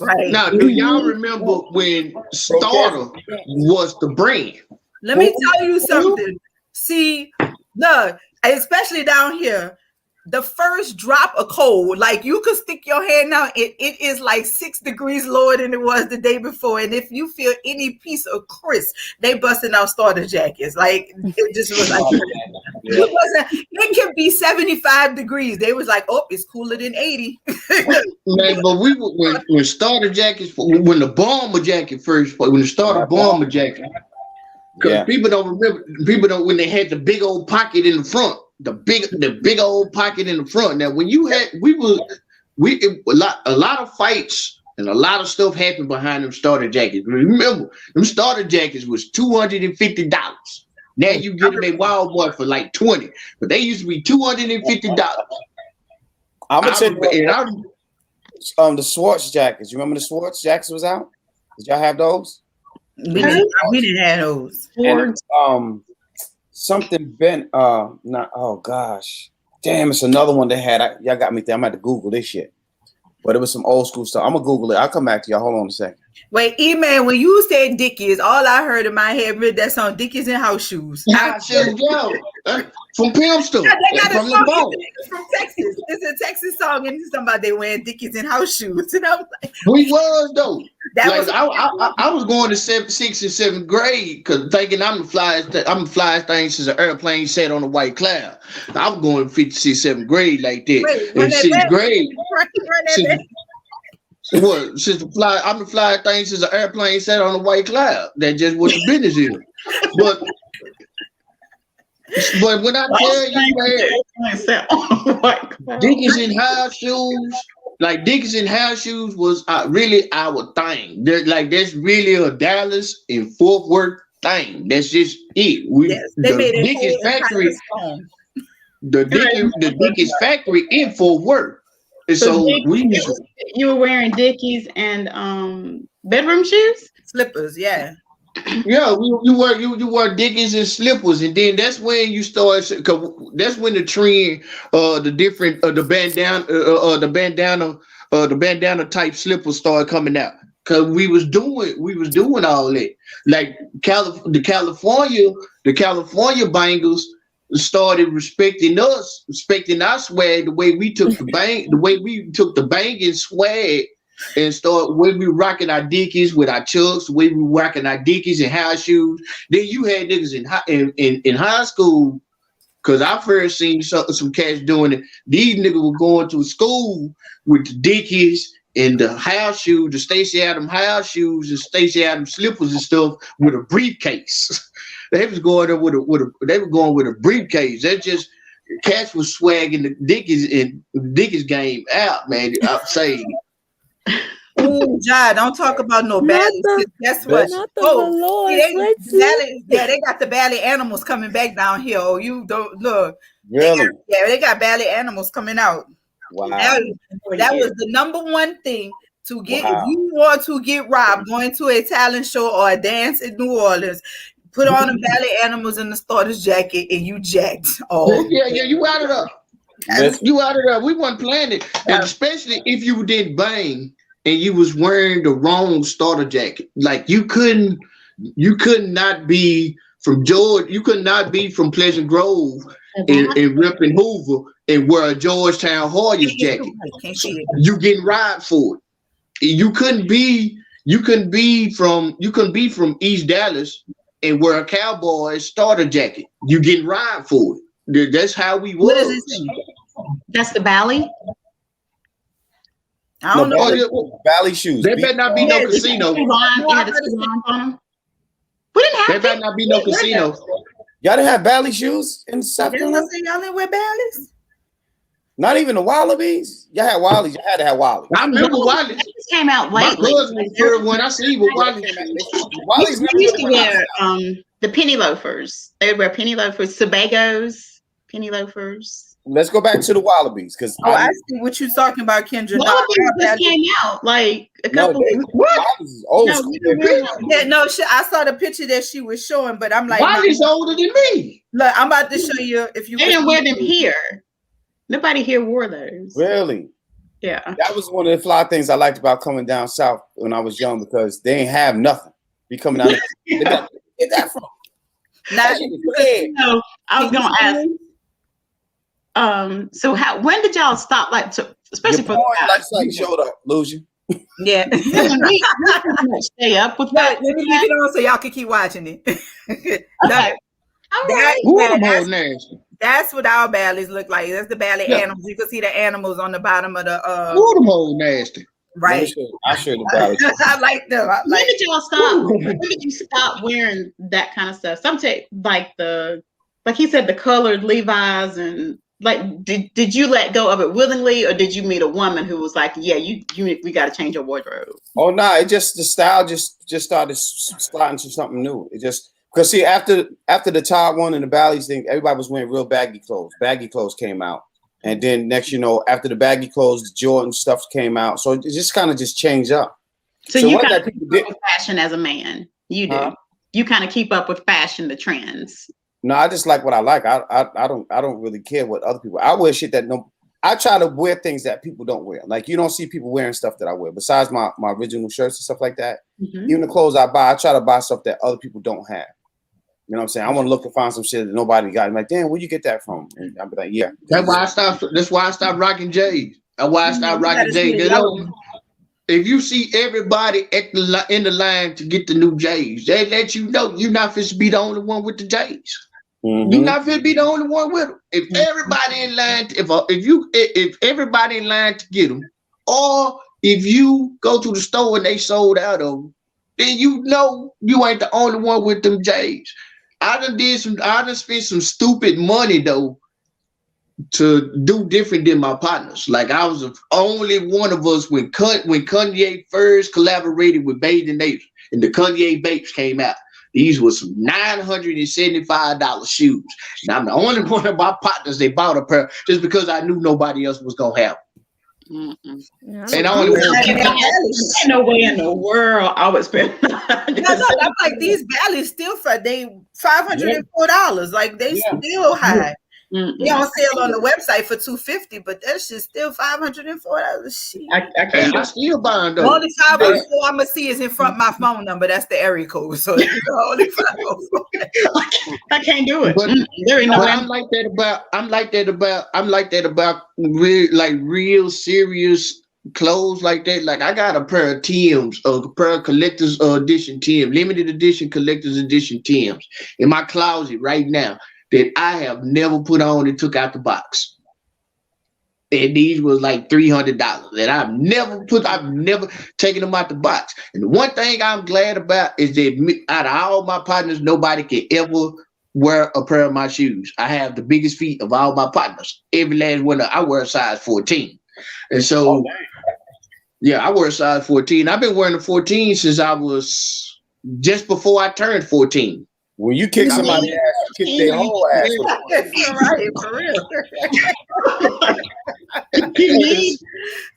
Right. Now, do y'all remember when Starter was the brand? Let me tell you something. See, look, especially down here, the first drop of cold, like you could stick your hand out, it is like 6 degrees lower than it was the day before. And if you feel any piece of crisp, they busting out starter jackets. Like it just was like it can be 75 degrees. They was like, oh, it's cooler than 80. Man, but when starter jackets, when the bomber jacket first, when the starter bomber jacket, because people don't remember, when they had the big old pocket in the front. the big old pocket in the front. Now, when you had, a lot of fights and a lot of stuff happened behind them starter jackets. Remember, them starter jackets was $250. Now you get them at Walmart for like $20, but they used to be $250. I'm gonna tell you, the Swartz jackets. You remember the Swartz jackets was out? Did y'all have those? We didn't have those. And, something bent. Not. Oh gosh, damn! It's another one they had. Y'all got me there. I'm gonna have to Google this shit. But it was some old school stuff. I'm gonna Google it. I'll come back to y'all. Hold on a second. Wait, E-Man, when you said Dickies, all I heard in my head was that song Dickies and house shoes. House shoes, yo. From Pimpster. Yeah, they got From a the song bone. from Texas. It's a Texas song, and it's somebody they wearing Dickies and house shoes. And I'm like, We was though. that Like was I was going to 6th and 7th grade because thinking I'm the flyest thing since an airplane sat on a white cloud. I was going to 5th, 6th, 7th grade like that. Wait, In 6th grade. Run that back. What? I'm the flyest thing since an airplane sat on a white cloud. That's just what the business is. But when I tell you, man, Dickies and house shoes, like Dickies and house shoes was really our thing. That's really a Dallas and Fort Worth thing. That's just it. They made it Dickies factory. song. The Dickies factory in Fort Worth. And so you were wearing Dickies and bedroom shoes? Slippers, yeah. Yeah, you wear Dickies and slippers, and then that's when you start. Cause that's when the trend, the bandana type slippers started coming out. Cause we was doing all that. Like the California bangles started respecting us, respecting our swag, the way we took the banging swag. And when we rocking our Dickies with our chucks, the way we rocking our Dickies and house shoes. Then you had niggas in high school, because I first seen some cats doing it. These niggas were going to school with the Dickies and the house shoes, the Stacey Adams house shoes and Stacey Adams slippers and stuff with a briefcase. They was going there with a briefcase. That just cats was swagging the Dickies game out, man. I'm saying. Ooh, Jai, don't talk about no ballet. Guess what? They got the ballet animals coming back down here. Oh, you don't look. Really? They got ballet animals coming out. Wow. That was the number one thing to get. Wow. If you want to get robbed, going to a talent show or a dance in New Orleans, put on the ballet animals in the starter's jacket and you jacked. Oh, yeah, you out of there. You out of there. We wasn't playing it, and especially if you did bang and you was wearing the wrong starter jacket. Like you could not be from George. You could not be from Pleasant Grove and repping Hoover and wear a Georgetown Hoyas jacket. You getting robbed for it. You couldn't be from East Dallas and wear a Cowboys starter jacket. You getting robbed for it. That's how we was. What is this? That's the ballet? I don't know. Ballet shoes. There better not be no casino. We didn't have there better not be no casino. Y'all didn't have ballet shoes in South Carolina? Y'all didn't wear ballets? Not even the Wallabies? Y'all had Wallies. Y'all had to have Wallies. I remember Wallies. This came out late. My cousin was the first one I see with Wallies. Wallies used to wear the penny loafers. They would wear penny loafers, Sebagos, penny loafers. Let's go back to the Wallabies, because I see what you're talking about, Kendra. Wallabies just came out like a couple. Wallabies old school. I saw the picture that she was showing, but I'm like, Wallabies older than me. Look, I'm about to show you if you. They didn't wear them here. Nobody here wore those. Really? Yeah. That was one of the fly things I liked about coming down south when I was young, because they ain't have nothing. Be coming down. Where that from? No, I was gonna ask. So when did y'all stop? Like, especially for like showed up, lose you. Yeah. we stay up with that. Let me leave it on so y'all can keep watching it. Okay. That's what our ballets look like. That's the ballet animals. You can see the animals on the bottom of the Ooh, them old nasty. Right. I sure the ballet. I like them. When did y'all stop? When did you stop wearing that kind of stuff? Some take like the like he said, the colored Levi's, and like, did you let go of it willingly, or did you meet a woman who was like, yeah, we got to change your wardrobe? Oh no, it just the style just started sliding to something new. It just because see after the Todd one and the Bally's thing, everybody was wearing real baggy clothes. Baggy clothes came out, and then next after the baggy clothes, the Jordan stuff came out. So it just kind of just changed up. So you kind of keep up with fashion as a man. You do. You kind of keep up with fashion, the trends. No, I just like what I like. I don't really care what other people. I wear shit that I try to wear things that people don't wear. Like you don't see people wearing stuff that I wear. Besides my original shirts and stuff like that. Mm-hmm. Even the clothes I buy, I try to buy stuff that other people don't have. You know what I'm saying? I want to look to find some shit that nobody got. I'm like, damn, where'd you get that from? And I'll be like, yeah. That's why I stopped rocking J's. That's why I stopped rocking J's. If you see everybody in the line to get the new J's, they let you know you're not fit to be the only one with the J's. Mm-hmm. You're not fit to be the only one with them. If everybody in line, if everybody in line to get them, or if you go to the store and they sold out of them, then you know you ain't the only one with them J's. I done spent some stupid money though to do different than my partners. Like I was the only one of us when Kanye first collaborated with Bathing and Nation and the Kanye Vapes came out. These were some $975 shoes. And I'm the only one of my partners that bought a pair just because I knew nobody else was gonna have them. And I only ain't no way in the world I would spend. I'm like these Bally's still for they $504. Like they still high. They on sale on the website for $250, but that's just still $504. Shit. I still buying those. Only 504 I'm gonna see is in front of my phone number. That's the area code. So it's only 504. I can't do it. But there ain't no. But I'm like that about real serious clothes like that. Like I got a pair of Timbs, a pair of collector's edition Timbs, limited edition collector's edition Timbs in my closet right now that I have never put on and took out the box. And these was like $300 that I've never taken them out the box. And the one thing I'm glad about is that out of all my partners, nobody can ever wear a pair of my shoes. I have the biggest feet of all my partners. Every last one, I wear a size 14. And so, I wear a size 14. I've been wearing a 14 since I was just before I turned 14. When you kick somebody's ass, you kick their whole ass. Right, for real.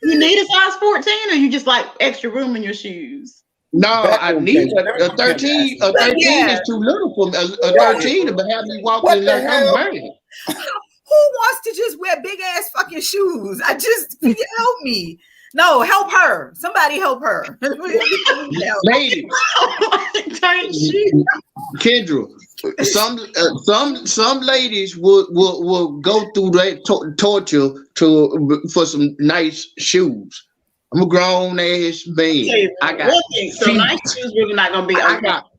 You need a size 14, or you just like extra room in your shoes? No, I need a 13. A 13 is too little for me. A 13 to have me walking like I'm wearing. Who wants to just wear big ass fucking shoes? Help me. No, help her. Somebody help her. Lady. Kendra, some ladies will go through that torture for some nice shoes. I'm a grown ass man. I got so nice shoes really not gonna be. I got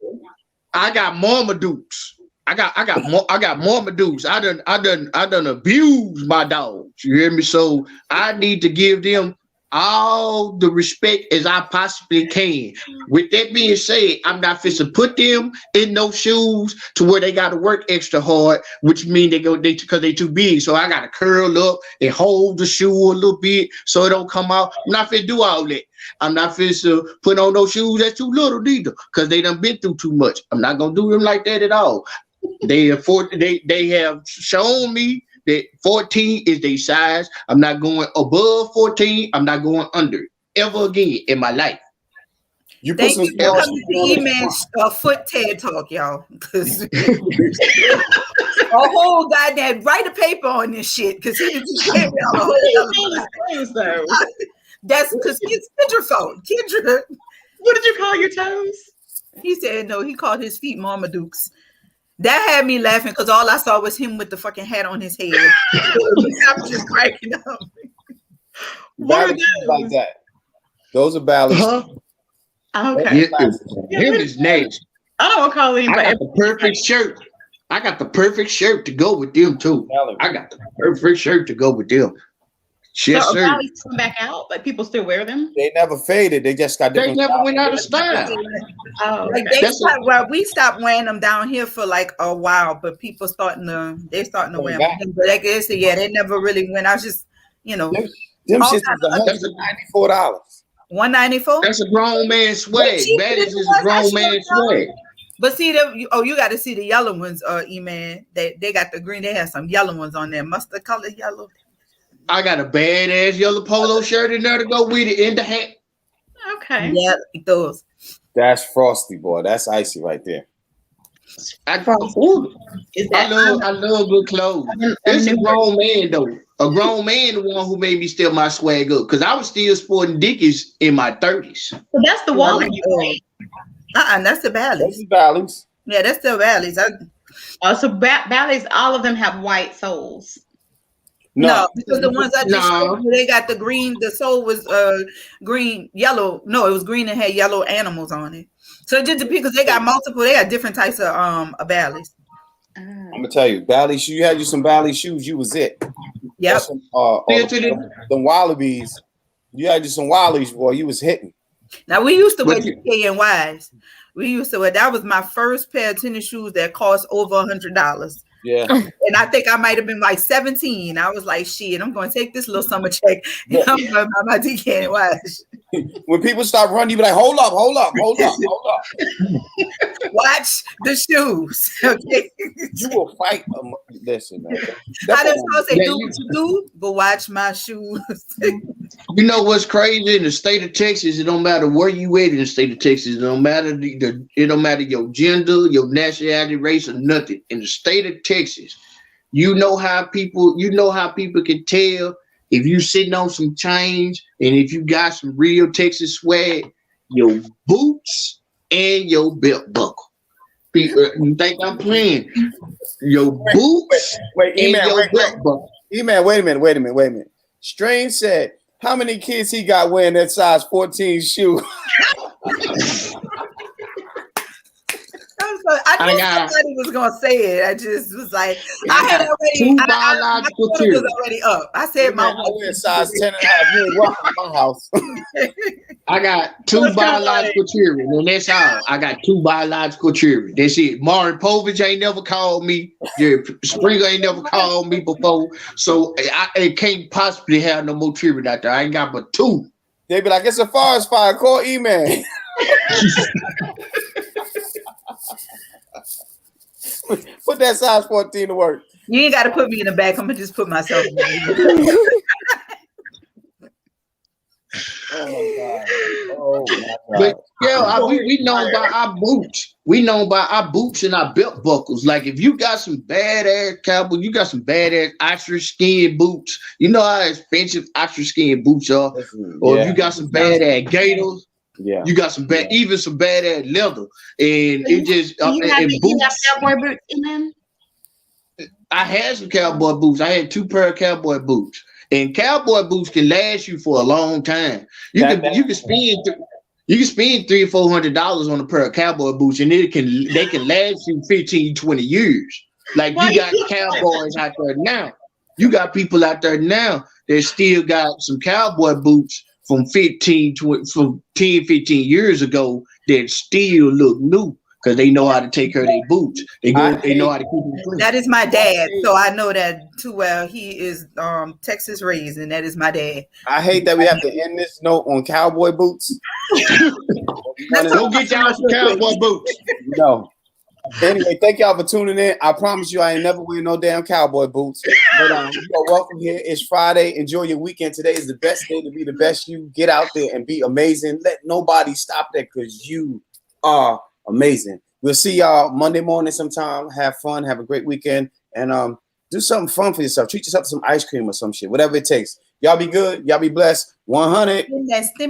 Marmadukes. I got Marmadukes. I done abused my dogs. You hear me? So I need to give them all the respect as I possibly can. With that being said, I'm not fit to put them in those shoes to where they got to work extra hard, which means because they too big. So I got to curl up and hold the shoe a little bit so it don't come out. I'm not fit to do all that. I'm not fit to put on those shoes that's too little either because they done been through too much. I'm not gonna do them like that at all. They have shown me that 14 is their size. I'm not going above 14. I'm not going under it ever again in my life. You put some coming to E-Man's foot TED Talk, y'all. A whole goddamn write a paper on this shit because he just came down That's because it's Kendra fault. Kendra, what did you call your toes? He said no. He called his feet Marmadukes. That had me laughing because all I saw was him with the fucking hat on his head. I'm just cracking up. What are those? Like that? Those are ballads. Okay. Him is nasty. I don't want to call anybody. I got the perfect shirt. I got the perfect shirt to go with them too. I got the perfect shirt to go with them. Yes, so sir. are Bally's come back out? Like people still wear them? They never faded. They just got They different. never styles. went out of style. Oh, Like okay. they stopped, well, we stopped wearing them down here for like a while, but people starting to wear them again. But like they said, yeah, they never really went. I was just, Them all shits kinds was of $194. $194. That's a grown man swag. cheaper Bally's than is the a grown ones I man showed swag. But see them. You got to see the yellow ones. E-man, they got the green. They have some yellow ones on there, mustard color yellow. I got a badass yellow polo shirt in there to go with it in the hat. Okay. Yeah, those. That's frosty, boy. That's icy right there. Is that I love good clothes. It's a grown man though. A grown man, the one who made me steal my swag up, because I was still sporting Dickies in my 30s. so that's the Wallaby, right? That's the Those Bally's. is Bally's. Yeah, that's still Bally's. So Bally's, all of them have white soles. No, because the ones I just No. showed you, they got the green. The sole was green, yellow. No, it was green and had yellow animals on it. So it just because they got multiple, they got different types of Bally's. I'm gonna tell you, Bally shoes. You had you some Bally shoes. You was it. Yep. Some, the Wallabies. You had you some Wallies, boy. You was hitting. Now we used to wear But you- DKNYs. We used to wear. That was my first pair of tennis shoes that cost over $100. Yeah. And I think I might have been like 17. I was like, shit, I'm going to take this little summer check and I'm going to buy my DKNYs. When people stop running, you be like, hold up. Watch the shoes. Okay. You will fight. Listen, man. I just want to say, Yeah, do what you do, but watch my shoes. You know what's crazy in the state of Texas? It don't matter where you at in the state of Texas. It don't matter it don't matter your gender, your nationality, race, or nothing. In the state of Texas, you know how people can tell if you sitting on some change and if you got some real Texas swag, your boots and your belt buckle. You think I'm playing? Your boots Wait, and E-Man, your wait. belt buckle. E-Man, wait a minute. Strange said, how many kids he got wearing that size 14 shoe? I knew somebody was gonna say it. I just was like, I had two already. My biological quarter was children. already up. I said my I wear size 10 and a half. You ain't welcome to my house. I got two biological children, and that's all. I got two biological children. That's it. Marin Povich ain't never called me. Jerry Springer ain't never called me before. So I can't possibly have no more children out there. I ain't got but two. They be like, it's a forest fire. Call E-Man. Put that size 14 to work. You ain't got to put me in the back. I'm gonna just put myself in the Oh my God. But yeah, we know by our boots. We know by our boots and our belt buckles. Like if you got some badass cowboy, you got some badass ostrich skin boots. You know how expensive ostrich skin boots are. Or if you got some badass gators. Yeah, you got some even some badass leather, and it just you have boots. cowboy boots in them? I had some cowboy boots. I had 2 pair of cowboy boots, and cowboy boots can last you for a long time. You can spend $300 or $400 on a pair of cowboy boots, and they can last you 15, 20 years. Like you got cowboys out there now. You got people out there now that still got some cowboy boots from 10, 15 years ago that still look new because they know how to take care of their boots. They know how to keep them clean. That is my dad, so I know that too well. He is Texas raised, and that is my dad. I hate that we have to end this note on cowboy boots. Go get y'all some cowboy boots. No. Anyway, thank y'all for tuning in. I promise you I ain't never wearing no damn cowboy boots. But you are welcome here. It's Friday. Enjoy your weekend. Today is the best day to be the best you. Get out there and be amazing. Let nobody stop that because you are amazing. We'll see y'all Monday morning sometime. Have fun. Have a great weekend. And do something fun for yourself. Treat yourself to some ice cream or some shit. Whatever it takes. Y'all be good. Y'all be blessed. 100.